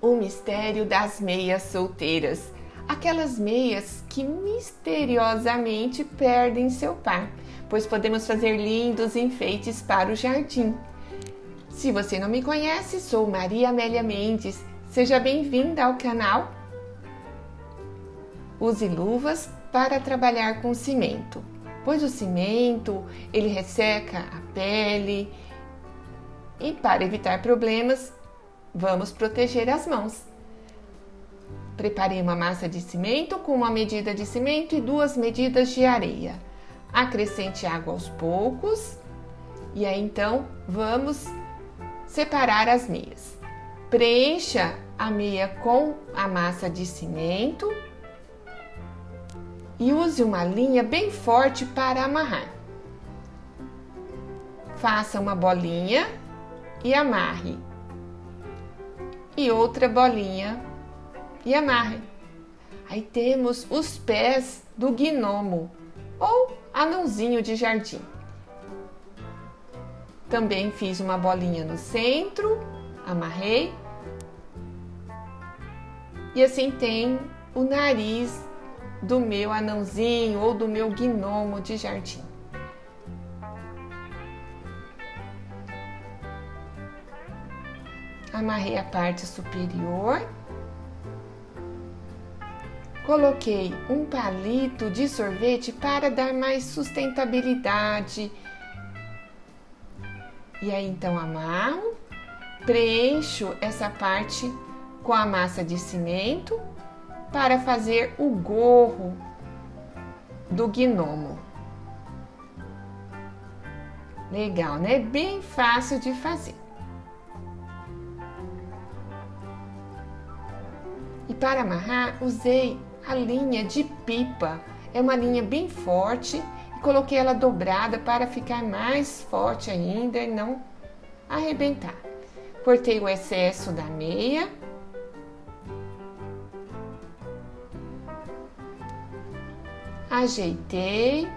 O mistério das meias solteiras. Aquelas meias que misteriosamente perdem seu par, pois podemos fazer lindos enfeites para o jardim. Se você não me conhece, sou Maria Amélia Mendes. Seja bem-vinda ao canal. Use luvas para trabalhar com cimento, pois o cimento ele resseca a pele e para evitar problemas, vamos proteger as mãos. Preparei uma massa de cimento com uma medida de cimento e 2 medidas de areia. Acrescente água aos poucos e aí então vamos separar as meias. Preencha a meia com a massa de cimento e use uma linha bem forte para amarrar. Faça uma bolinha e amarre. E outra bolinha e amarre. Aí temos os pés do gnomo ou anãozinho de jardim. Também fiz uma bolinha no centro, amarrei. E assim tem o nariz do meu anãozinho ou do meu gnomo de jardim. Amarrei a parte superior. Coloquei um palito de sorvete para dar mais sustentabilidade. E aí então amarro, preencho essa parte com a massa de cimento para fazer o gorro do gnomo. Legal, né? Bem fácil de fazer. E para amarrar, usei a linha de pipa. É uma linha bem forte e coloquei ela dobrada para ficar mais forte ainda e não arrebentar. Cortei o excesso da meia. Ajeitei.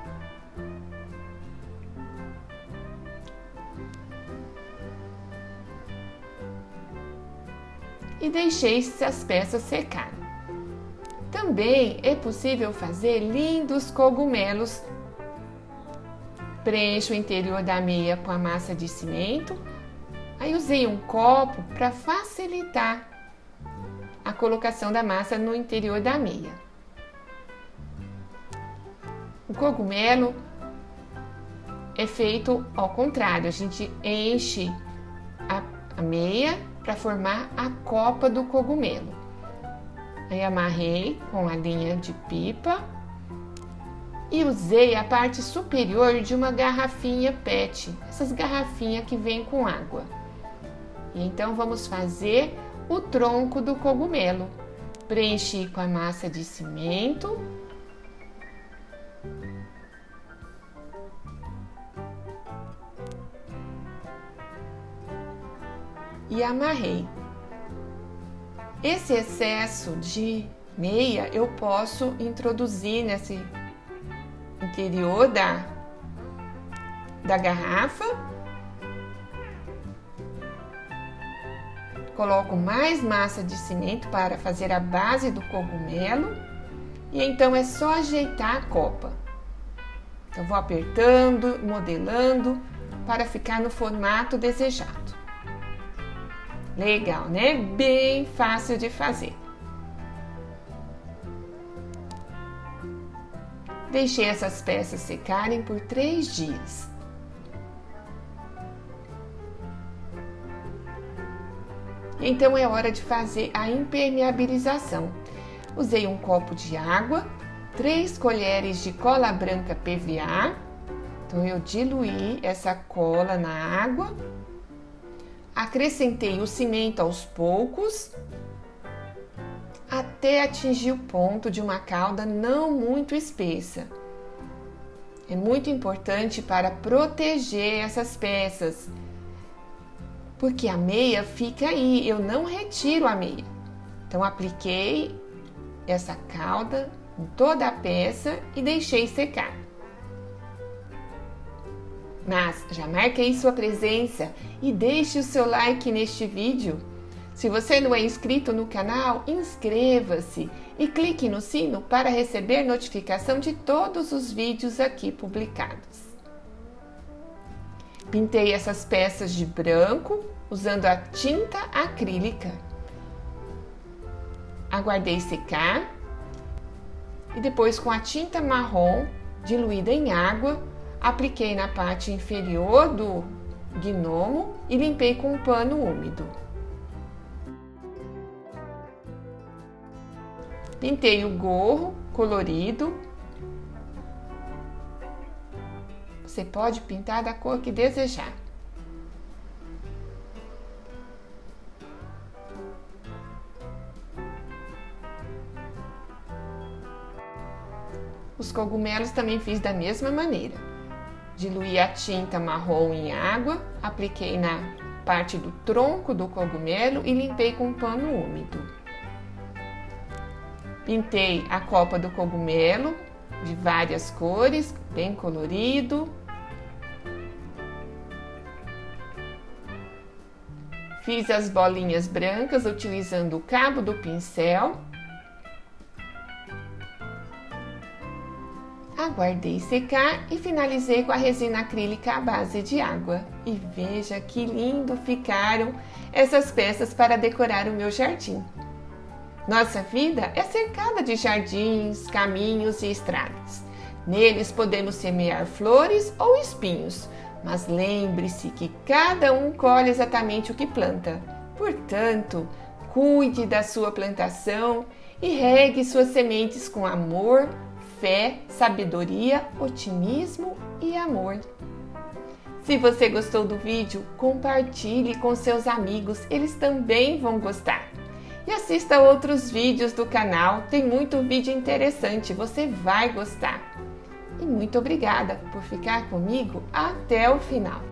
E deixei essas peças secar. Também é possível fazer lindos cogumelos. Preencho o interior da meia com a massa de cimento. Aí usei um copo para facilitar a colocação da massa no interior da meia. O cogumelo é feito ao contrário, a gente enche a meia para formar a copa do cogumelo. Aí amarrei com a linha de pipa e usei a parte superior de uma garrafinha PET, essas garrafinhas que vêm com água. E então vamos fazer o tronco do cogumelo. Preenchi com a massa de cimento. E amarrei. Esse excesso de meia eu posso introduzir nesse interior da garrafa. Coloco mais massa de cimento para fazer a base do cogumelo e então é só ajeitar a copa. Então vou apertando, modelando para ficar no formato desejado. Legal, né? Bem fácil de fazer. Deixei essas peças secarem por 3 dias. Então é hora de fazer a impermeabilização. Usei um copo de água, 3 colheres de cola branca PVA. Então eu diluí essa cola na água. Acrescentei o cimento aos poucos, até atingir o ponto de uma calda não muito espessa. É muito importante para proteger essas peças, porque a meia fica aí, eu não retiro a meia. Então apliquei essa calda em toda a peça e deixei secar. Mas já marque aí sua presença e deixe o seu like neste vídeo. Se você não é inscrito no canal, inscreva-se e clique no sino para receber notificação de todos os vídeos aqui publicados. Pintei essas peças de branco usando a tinta acrílica. Aguardei secar e depois, com a tinta marrom diluída em água, apliquei na parte inferior do gnomo e limpei com um pano úmido. Pintei o gorro colorido. Você pode pintar da cor que desejar. Os cogumelos também fiz da mesma maneira. Diluí a tinta marrom em água, apliquei na parte do tronco do cogumelo e limpei com um pano úmido. Pintei a copa do cogumelo de várias cores, bem colorido. Fiz as bolinhas brancas utilizando o cabo do pincel. Aguardei secar e finalizei com a resina acrílica à base de água. E veja que lindo ficaram essas peças para decorar o meu jardim. Nossa vida é cercada de jardins, caminhos e estradas. Neles podemos semear flores ou espinhos, mas lembre-se que cada um colhe exatamente o que planta. Portanto, cuide da sua plantação e regue suas sementes com amor, fé, sabedoria, otimismo e amor. Se você gostou do vídeo, compartilhe com seus amigos, eles também vão gostar. E assista outros vídeos do canal, tem muito vídeo interessante, você vai gostar. E muito obrigada por ficar comigo até o final.